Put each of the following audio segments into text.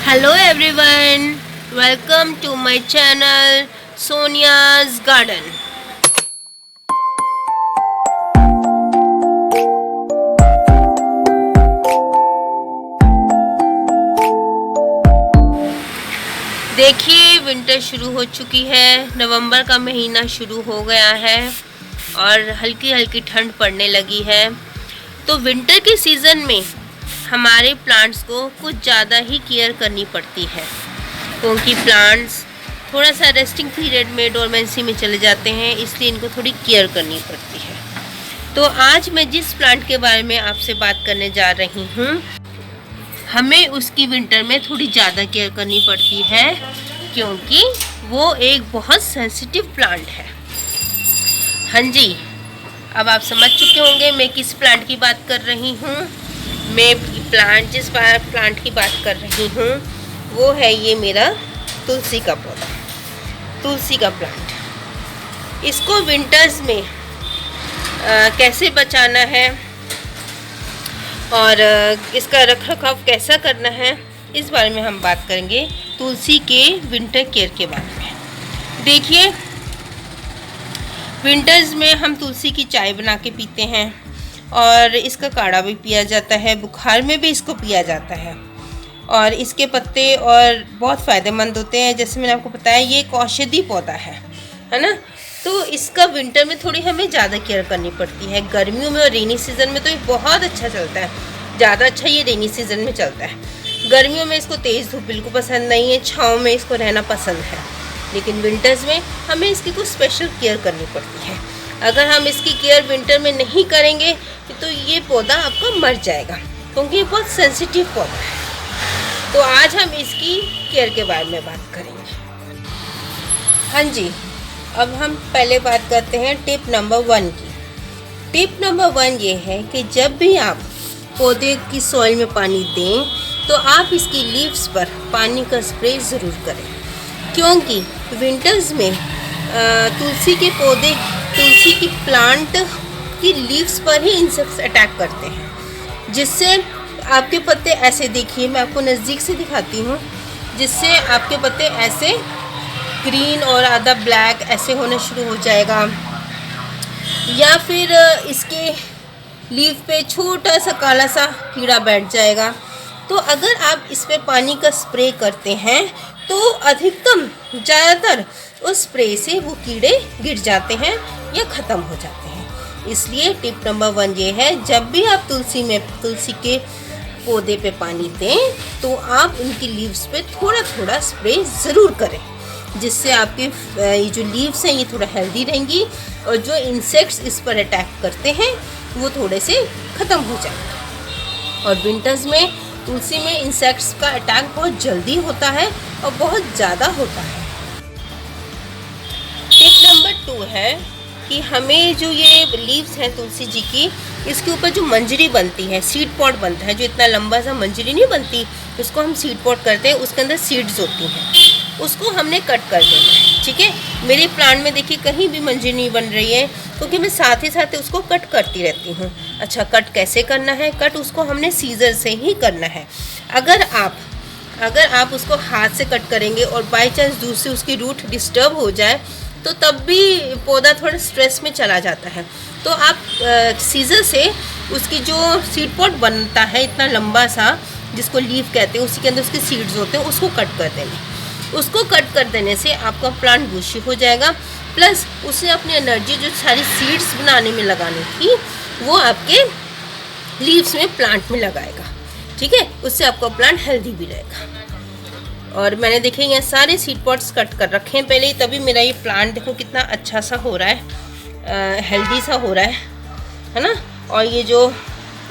Hello everyone, welcome to my channel Sonia's Garden. देखिए winter शुरू हो चुकी है, नवंबर का महीना शुरू हो गया है और हल्की हल्की ठंड पड़ने लगी है। तो विंटर के सीज़न में हमारे प्लांट्स को कुछ ज़्यादा ही केयर करनी पड़ती है, क्योंकि प्लांट्स थोड़ा सा रेस्टिंग पीरियड में डोरमेंसी में चले जाते हैं, इसलिए इनको थोड़ी केयर करनी पड़ती है। तो आज मैं जिस प्लांट के बारे में आपसे बात करने जा रही हूँ, हमें उसकी विंटर में थोड़ी ज़्यादा केयर करनी पड़ती है, क्योंकि वो एक बहुत सेंसिटिव प्लांट है। हाँ जी, अब आप समझ चुके होंगे मैं किस प्लांट की बात कर रही हूँ। मैं जिस प्लांट की बात कर रही हूँ वो है ये मेरा तुलसी का पौधा, तुलसी का प्लांट। इसको विंटर्स में कैसे बचाना है और इसका रखरखाव कैसा करना है, इस बारे में हम बात करेंगे तुलसी के विंटर केयर के बारे में। देखिए, विंटर्स में हम तुलसी की चाय बना के पीते हैं और इसका काढ़ा भी पिया जाता है, बुखार में भी इसको पिया जाता है और इसके पत्ते और बहुत फ़ायदेमंद होते हैं। जैसे मैंने आपको बताया, ये एक औषधि पौधा है ना। तो इसका विंटर में थोड़ी हमें ज़्यादा केयर करनी पड़ती है। गर्मियों में और रेनी सीज़न में तो ये बहुत अच्छा चलता है, ज़्यादा अच्छा ये रेनी सीज़न में चलता है। गर्मियों में इसको तेज़ धूप बिल्कुल पसंद नहीं है, छाँव में इसको रहना पसंद है, लेकिन विंटर्स में हमें इसकी कुछ स्पेशल केयर करनी पड़ती है। अगर हम इसकी केयर विंटर में नहीं करेंगे तो ये पौधा आपका मर जाएगा, क्योंकि ये बहुत सेंसिटिव पौधा है। तो आज हम इसकी केयर के बारे में बात करेंगे। हाँ जी, अब हम पहले बात करते हैं टिप नंबर 1 की। टिप नंबर 1 ये है कि जब भी आप पौधे की सॉइल में पानी दें तो आप इसकी लीव्स पर पानी का स्प्रे ज़रूर करें, क्योंकि विंटर्स में तुलसी के पौधे, तुलसी की प्लांट की लीव्स पर ही इंसेक्ट्स अटैक करते हैं, जिससे आपके पत्ते ऐसे, देखिए मैं आपको नज़दीक से दिखाती हूँ, जिससे आपके पत्ते ऐसे ग्रीन और आधा ब्लैक ऐसे होना शुरू हो जाएगा, या फिर इसके लीफ पे छोटा सा काला सा कीड़ा बैठ जाएगा। तो अगर आप इस पे पानी का स्प्रे करते हैं तो अधिकतम ज़्यादातर उस स्प्रे से वो कीड़े गिर जाते हैं या ख़त्म हो जाते हैं। इसलिए टिप नंबर 1 ये है, जब भी आप तुलसी के पौधे पे पानी दें तो आप उनकी लीव्स पे थोड़ा थोड़ा स्प्रे ज़रूर करें, जिससे आपके ये जो लीव्स हैं ये थोड़ा हेल्दी रहेंगी और जो इंसेक्ट्स इस पर अटैक करते हैं वो थोड़े से ख़त्म हो जाएंगे। और विंटर्स में तुलसी में इंसेक्ट्स का अटैक बहुत जल्दी होता है और बहुत ज़्यादा होता है। टिप नंबर 2 है कि हमें जो ये लीव्स हैं तुलसी जी की, इसके ऊपर जो मंजरी बनती है, सीड पॉट बनता है, जो इतना लंबा सा मंजरी नहीं बनती, उसको हम सीड पॉट करते हैं, उसके अंदर सीड्स होती हैं, उसको हमने कट कर देना है। ठीक है, मेरे प्लांट में देखिए कहीं भी मंजरी नहीं बन रही है, क्योंकि मैं साथ ही साथ उसको कट करती रहती हूँ। अच्छा, कट कैसे करना है? कट उसको हमने सीजर से ही करना है। अगर आप उसको हाथ से कट करेंगे और बाई चांस दूसरी उसकी रूट डिस्टर्ब हो जाए तो तब भी पौधा थोड़ा स्ट्रेस में चला जाता है। तो आप सीजर से उसकी जो सीड पॉट बनता है इतना लंबा सा, जिसको लीफ कहते हैं, उसी के अंदर उसके सीड्स होते हैं, उसको कट कर देंगे। उसको कट कर देने से आपका प्लांट बुशी हो जाएगा, प्लस उसे अपनी एनर्जी जो सारी सीड्स बनाने में लगानी थी वो आपके लीव्स में, प्लांट में लगाएगा। ठीक है, उससे आपका प्लांट हेल्दी भी रहेगा। और मैंने देखे यहाँ सारे सीड पॉट्स कट कर रखे हैं पहले ही, तभी मेरा ये प्लांट देखो कितना अच्छा सा हो रहा है, हेल्दी सा हो रहा है ना। और ये जो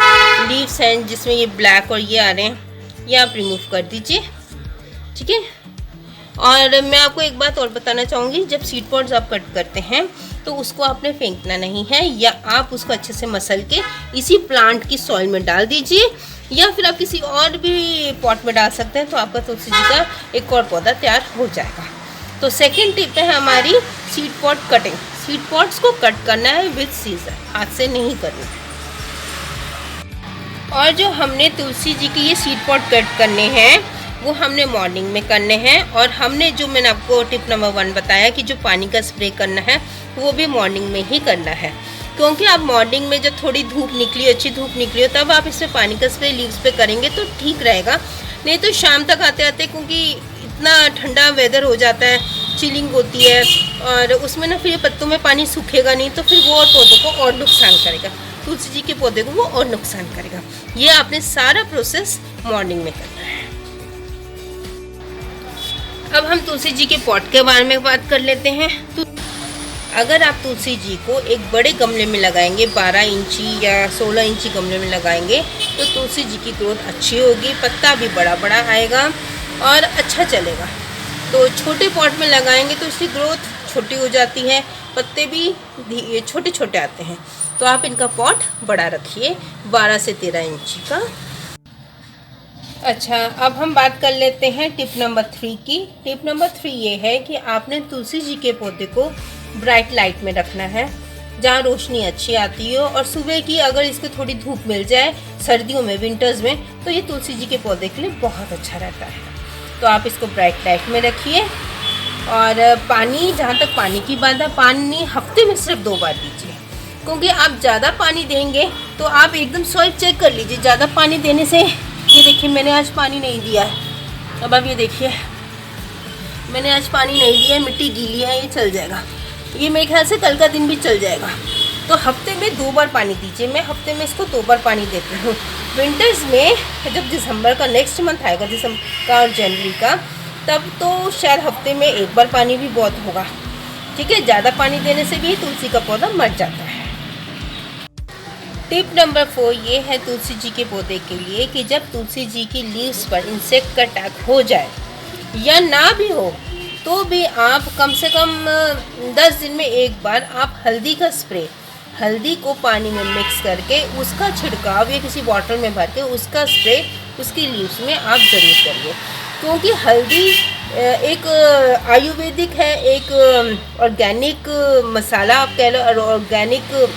लीव्स हैं जिसमें ये ब्लैक और ये आ रहे हैं, ये आप रिमूव कर दीजिए। ठीक है, और मैं आपको एक बात और बताना चाहूँगी, जब सीड पॉट्स आप कट करते हैं तो उसको आपने फेंकना नहीं है, या आप उसको अच्छे से मसल के इसी प्लांट की सॉइल में डाल दीजिए, या फिर आप किसी और भी पॉट में डाल सकते हैं, तो आपका तुलसी जी का एक और पौधा तैयार हो जाएगा। तो सेकंड टिप है हमारी seed pot cutting. Seed pots को कट करना है विद सीजर, हाथ से नहीं करना है। और जो हमने तुलसी जी की ये सीड पॉट कट करने हैं, वो हमने मॉर्निंग में करने हैं। और हमने जो मैंने आपको टिप नंबर 1 बताया कि जो पानी का स्प्रे करना है वो भी मॉर्निंग में ही करना है, क्योंकि आप मॉर्निंग में जब थोड़ी धूप निकली, अच्छी धूप निकली हो, तब आप इसमें पानी का स्प्रे लीव्स पे करेंगे तो ठीक रहेगा। नहीं तो शाम तक आते आते, क्योंकि इतना ठंडा वेदर हो जाता है, चिलिंग होती है, और उसमें ना फिर पत्तों में पानी सूखेगा नहीं, तो फिर वो और पौधों को और नुकसान करेगा, तुलसी जी के पौधे को वो और नुकसान करेगा। ये आपने सारा प्रोसेस मॉर्निंग में करना है। अब हम तुलसी जी के पॉट के बारे में बात कर लेते हैं। तो अगर आप तुलसी जी को एक बड़े गमले में लगाएंगे, 12 इंची या 16 इंची गमले में लगाएंगे, तो तुलसी जी की ग्रोथ अच्छी होगी, पत्ता भी बड़ा बड़ा आएगा और अच्छा चलेगा। तो छोटे पॉट में लगाएंगे तो इसकी ग्रोथ छोटी हो जाती है, पत्ते भी छोटे छोटे आते हैं। तो आप इनका पॉट बड़ा रखिए, 12 से 13 इंची का। अच्छा, अब हम बात कर लेते हैं टिप नंबर 3 की। टिप नंबर 3 ये है कि आपने तुलसी जी के पौधे को ब्राइट लाइट में रखना है, जहाँ रोशनी अच्छी आती हो, और सुबह की अगर इसको थोड़ी धूप मिल जाए सर्दियों में, विंटर्स में, तो ये तुलसी जी के पौधे के लिए बहुत अच्छा रहता है। तो आप इसको ब्राइट लाइट में रखिए। और पानी, जहाँ तक पानी की बात है, पानी हफ्ते में सिर्फ 2 बार दीजिए, क्योंकि आप ज़्यादा पानी देंगे तो आप एकदम सॉइल चेक कर लीजिए। ज़्यादा पानी देने से, ये देखिए मैंने आज पानी नहीं दिया है, अब आप ये देखिए मैंने आज पानी नहीं दिया है, मिट्टी गीली है, ये चल जाएगा, ये मेरे ख्याल से कल का दिन भी चल जाएगा। तो हफ्ते में 2 बार पानी दीजिए। मैं हफ्ते में इसको 2 बार पानी देती हूँ। विंटर्स में जब दिसंबर का नेक्स्ट मंथ आएगा, दिसंबर का और जनवरी का, तब तो शायद हफ्ते में 1 बार पानी भी बहुत होगा। ठीक है, ज़्यादा पानी देने से भी तुलसी का पौधा मर जाता है। टिप नंबर 4 ये है तुलसी जी के पौधे के लिए कि जब तुलसी जी की लीव्स पर इंसेक्ट का अटैक हो जाए या ना भी हो, तो भी आप कम से कम 10 दिन में 1 बार आप हल्दी का स्प्रे, हल्दी को पानी में मिक्स करके उसका छिड़काव या किसी बॉटल में भर के उसका स्प्रे उसकी लीव्स में आप ज़रूर करिए। क्योंकि हल्दी एक आयुर्वेदिक है, एक ऑर्गेनिक मसाला आप कह लो, और ऑर्गेनिक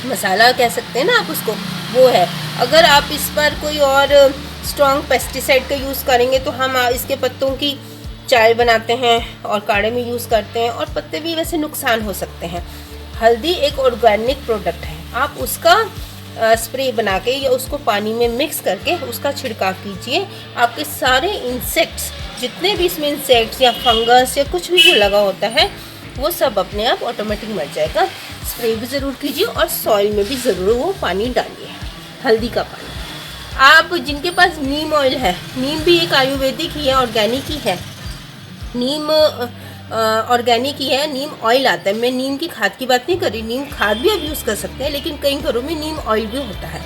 मसाला कह सकते हैं ना आप उसको, वो है। अगर आप इस पर कोई और स्ट्रॉन्ग पेस्टिसाइड का यूज़ करेंगे तो हम इसके पत्तों की चाय बनाते हैं और काढ़े में यूज़ करते हैं, और पत्ते भी वैसे नुकसान हो सकते हैं। हल्दी एक ऑर्गेनिक प्रोडक्ट है, आप उसका स्प्रे बना के या उसको पानी में मिक्स करके उसका छिड़काव कीजिए। आपके सारे इंसेक्ट्स, जितने भी इसमें इंसेक्ट्स या फंगस या कुछ भी जो लगा होता है, वो सब अपने आप ऑटोमेटिक मर जाएगा। स्प्रे भी ज़रूर कीजिए और सॉइल में भी ज़रूर वो पानी डालिए, हल्दी का पानी। आप जिनके पास नीम ऑयल है, नीम भी एक आयुर्वेदिक ही है, ऑर्गेनिक ही है, नीम ऑर्गेनिक ही है, नीम ऑयल आता है। मैं नीम की खाद की बात नहीं कर रही, नीम खाद भी आप यूज़ कर सकते हैं, लेकिन कई घरों में नीम ऑयल भी होता है।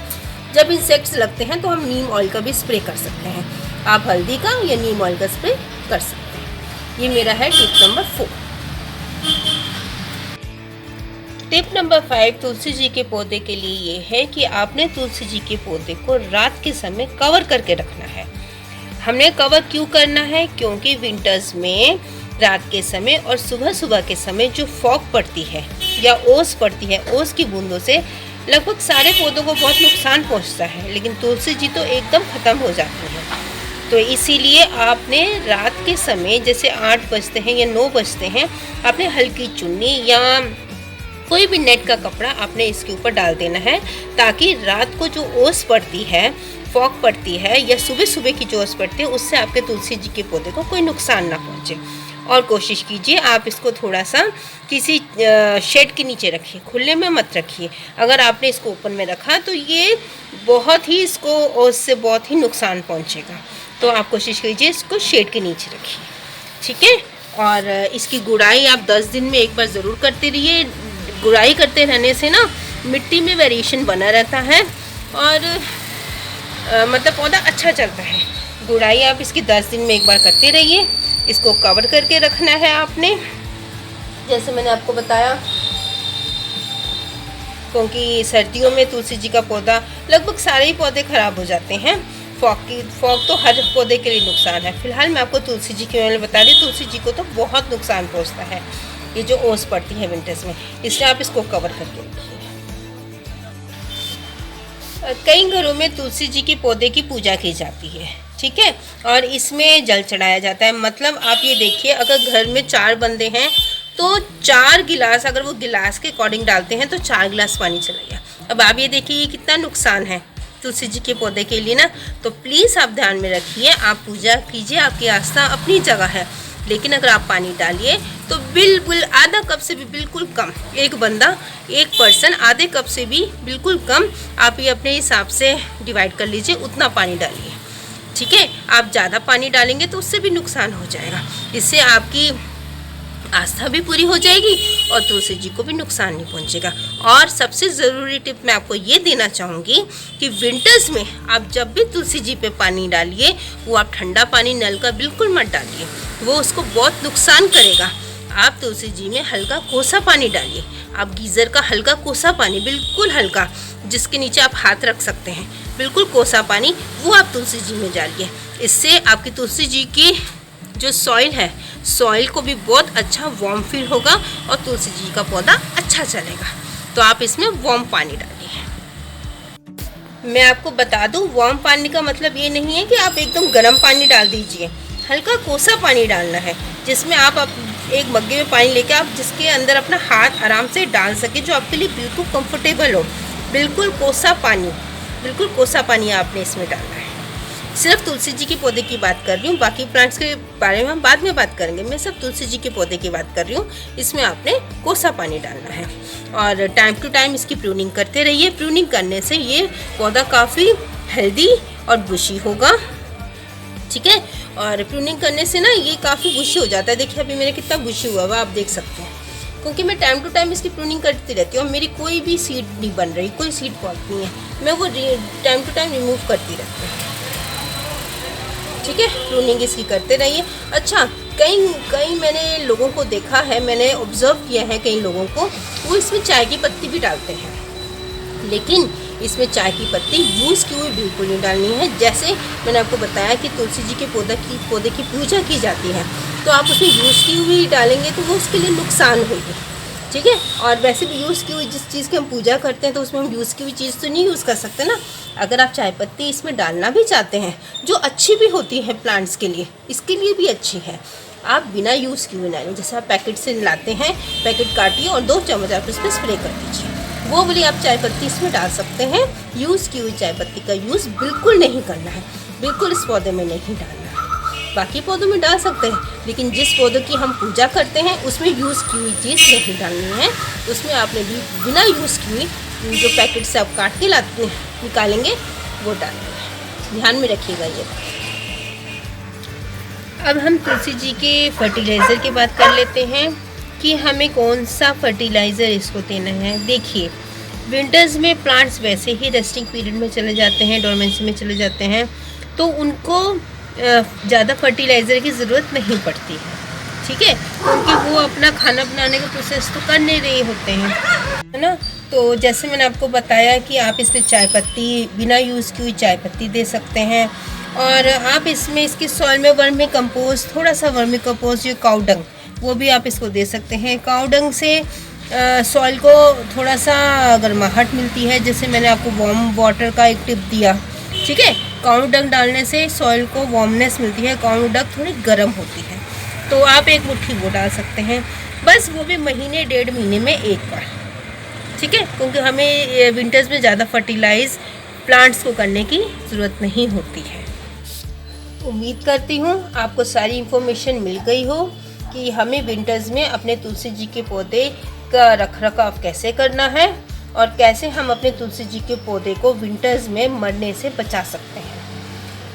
जब इंसेक्ट्स लगते हैं तो हम नीम ऑयल का भी स्प्रे कर सकते हैं। आप हल्दी का या नीम ऑयल का स्प्रे कर सकते हैं। ये मेरा है tip number 4। Tip number 5 Tulsi ji के पौधे के लिए ये है कि आपने तुलसी जी के पौधे को रात के समय कवर करके रखना है। हमने कवर क्यों करना है? क्योंकि विंटर्स में रात के समय और सुबह सुबह के समय जो फॉग पड़ती है या ओस पड़ती है, ओस की बूंदों से लगभग सारे पौधों को बहुत नुकसान पहुंचता है, लेकिन तुलसी जी तो एकदम ख़त्म हो जाती है। तो इसीलिए आपने रात के समय जैसे 8 बजते हैं या 9 बजते हैं, आपने हल्की चुन्नी या कोई भी नेट का कपड़ा आपने इसके ऊपर डाल देना है, ताकि रात को जो ओस पड़ती है, फॉग पड़ती है या सुबह सुबह की जो ओस पड़ती है, उससे आपके तुलसी जी के पौधे को कोई नुकसान ना पहुंचे। और कोशिश कीजिए आप इसको थोड़ा सा किसी शेड के नीचे रखिए, खुले में मत रखिए। अगर आपने इसको ओपन में रखा तो ये बहुत ही इसको ओस से बहुत ही नुकसान पहुंचेगा। तो आप कोशिश कीजिए इसको शेड के नीचे रखिए, ठीक है। और इसकी गुड़ाई आप 10 दिन में 1 बार ज़रूर करते रहिए। गुड़ाई करते रहने से ना मिट्टी में वेरिएशन बना रहता है और मतलब पौधा अच्छा चलता है। गुड़ाई आप इसकी 10 दिन में 1 बार करते रहिए। इसको कवर करके रखना है आपने, जैसे मैंने आपको बताया, क्योंकि सर्दियों में तुलसी जी का पौधा, लगभग सारे ही पौधे ख़राब हो जाते हैं। फॉग तो हर पौधे के लिए नुकसान है। फिलहाल मैं आपको तुलसी जी के बारे में बता रही, तुलसी जी को तो बहुत नुकसान पहुंचता है ये जो ओस पड़ती है विंटर्स में, इसलिए आप इसको कवर करके रखिए। कई घरों में तुलसी जी के पौधे की पूजा की जाती है। ठीक है। और इसमें जल चढ़ाया जाता है। मतलब आप ये देखिए, अगर घर में 4 बंदे हैं तो 4 गिलास, अगर वो गिलास के अकॉर्डिंग डालते हैं तो 4 गिलास पानी चला गया। अब आप ये देखिए ये कितना नुकसान है तुलसी जी के पौधे के लिए ना। तो प्लीज़ आप ध्यान में रखिए, आप पूजा कीजिए, आपकी आस्था अपनी जगह है, लेकिन अगर आप पानी डालिए तो बिल्कुल आधा कप से भी बिल्कुल कम, एक बंदा, एक पर्सन आधे कप से भी बिल्कुल कम, आप ये अपने हिसाब से डिवाइड कर लीजिए, उतना पानी डालिए। ठीक है। आप ज़्यादा पानी डालेंगे तो उससे भी नुकसान हो जाएगा, इससे आपकी आस्था भी पूरी हो जाएगी और तुलसी जी को भी नुकसान नहीं पहुंचेगा। और सबसे ज़रूरी टिप मैं आपको ये देना चाहूँगी कि विंटर्स में आप जब भी तुलसी जी पे पानी डालिए, वो आप ठंडा पानी नल का बिल्कुल मत डालिए, वो उसको बहुत नुकसान करेगा। आप तुलसी जी में हल्का कोसा पानी डालिए। आप गीज़र का हल्का कोसा पानी, बिल्कुल हल्का, जिसके नीचे आप हाथ रख सकते हैं, बिल्कुल कोसा पानी, वो आप तुलसी जी में डालिए। इससे आपकी तुलसी जी की जो सॉइल है, सॉइल को भी बहुत अच्छा वार्म फील होगा और तुलसी जी का पौधा अच्छा चलेगा। तो आप इसमें वार्म पानी डालिए। मैं आपको बता दूं, वार्म पानी का मतलब ये नहीं है कि आप एकदम गर्म पानी डाल दीजिए, हल्का कोसा पानी डालना है, जिसमें आप एक मग्गे में पानी लेके आप जिसके अंदर अपना हाथ आराम से डाल सके, जो आपके लिए बिल्कुल कंफर्टेबल हो। बिल्कुल कोसा पानी, बिल्कुल कोसा पानी आपने इसमें डालना है। सिर्फ तुलसी जी के पौधे की बात कर रही हूँ, बाकी प्लांट्स के बारे में हम बाद में बात करेंगे। मैं सिर्फ तुलसी जी के पौधे की बात कर रही हूँ। इसमें आपने कोसा पानी डालना है और टाइम टू टाइम इसकी प्रूनिंग करते रहिए। प्रूनिंग करने से ये पौधा काफ़ी हेल्दी और बुशी होगा। ठीक है। और प्रूनिंग करने से ना ये काफ़ी बुशी हो जाता है। देखिए अभी मेरे कितना बुशी हुआ हुआ आप देख सकते हैं, क्योंकि मैं टाइम टू टाइम इसकी प्रूनिंग करती रहती हूँ। मेरी कोई भी सीड नहीं बन रही, कोई सीड पॉट नहीं है, मैं वो टाइम टू टाइम रिमूव करती रहती हूँ। ठीक है। प्रूनिंग इसकी करते रहिए। अच्छा, कई मैंने लोगों को देखा है, मैंने ऑब्जर्व किया है कई लोगों को, वो इसमें चाय की पत्ती भी डालते हैं, लेकिन इसमें चाय की पत्ती यूज़ की हुई बिल्कुल नहीं डालनी है। जैसे मैंने आपको बताया कि तुलसी जी के पौधे की पूजा की जाती है, तो आप उसमें यूज़ की हुई डालेंगे तो वो उसके लिए नुकसान होगी। ठीक है। और वैसे भी यूज़ की हुई जिस चीज़ की हम पूजा करते हैं तो उसमें हम यूज़ की हुई चीज़ तो नहीं यूज़ कर सकते ना। अगर आप चाय पत्ती इसमें डालना भी चाहते हैं, जो अच्छी भी होती है प्लांट्स के लिए, इसके लिए भी अच्छी है, आप बिना यूज़ किए डालें। जैसे आप पैकेट से लाते हैं, पैकेट काटिए और 2 चम्मच आप इस पर स्प्रे कर दीजिए, वो वाली आप चाय पत्ती इसमें डाल सकते हैं। यूज़ की हुई चाय पत्ती का यूज़ बिल्कुल नहीं करना है, बिल्कुल इस पौधे में नहीं डालना है। बाकी पौधों में डाल सकते हैं, लेकिन जिस पौधों की हम पूजा करते हैं उसमें यूज़ की हुई चीज़ नहीं डालनी है। उसमें आपने भी बिना यूज़ की हुई जो पैकेट से आप काट के निकालेंगे वो डालना है। ध्यान में रखिएगा ये। अब हम तुलसी जी के फर्टिलाइज़र की बात कर लेते हैं कि हमें कौन सा फर्टिलाइज़र इसको देना है। देखिए विंटर्स में प्लांट्स वैसे ही रेस्टिंग पीरियड में चले जाते हैं, डोरमेंसी में चले जाते हैं, तो उनको ज़्यादा फर्टिलाइज़र की ज़रूरत नहीं पड़ती है। ठीक है। क्योंकि वो अपना खाना बनाने का प्रोसेस तो कर नहीं रहे होते हैं, है ना। तो जैसे मैंने आपको बताया कि आप इसमें चाय पत्ती, बिना यूज़ की हुई चाय पत्ती दे सकते हैं। और आप इसमें इसकी सॉइल में वर्मी कंपोस्ट, थोड़ा सा वर्मी कंपोस्ट, ये काऊ डंग, वो भी आप इसको दे सकते हैं। काऊ डंग से सॉइल को थोड़ा सा गर्माहट मिलती है, जैसे मैंने आपको वार्म वाटर का एक टिप दिया। ठीक है। काऊ डंग डालने से सॉइल को वार्मनेस मिलती है, काऊ डंग थोड़ी गर्म होती है, तो आप एक मुट्ठी वो डाल सकते हैं, बस वो भी महीने 1.5 महीने में एक बार। ठीक है। क्योंकि हमें विंटर्स में ज़्यादा फर्टिलाइज प्लांट्स को करने की ज़रूरत नहीं होती है। उम्मीद करती हूँ आपको सारी इन्फॉर्मेशन मिल गई हो कि हमें विंटर्स में अपने तुलसी जी के पौधे का रखरखाव कैसे करना है और कैसे हम अपने तुलसी जी के पौधे को विंटर्स में मरने से बचा सकते हैं।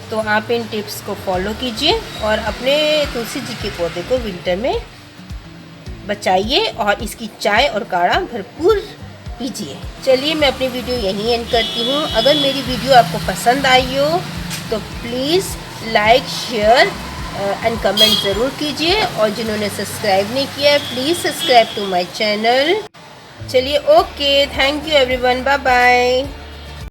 तो आप इन टिप्स को फॉलो कीजिए और अपने तुलसी जी के पौधे को विंटर में बचाइए और इसकी चाय और काढ़ा भरपूर पीजिए। चलिए मैं अपनी वीडियो यहीं एंड करती हूँ। अगर मेरी वीडियो आपको पसंद आई हो तो please like, share and comment ज़रूर कीजिए, और जिन्होंने सब्सक्राइब नहीं किया है please subscribe to my channel. चलिए okay, thank you everyone, bye bye.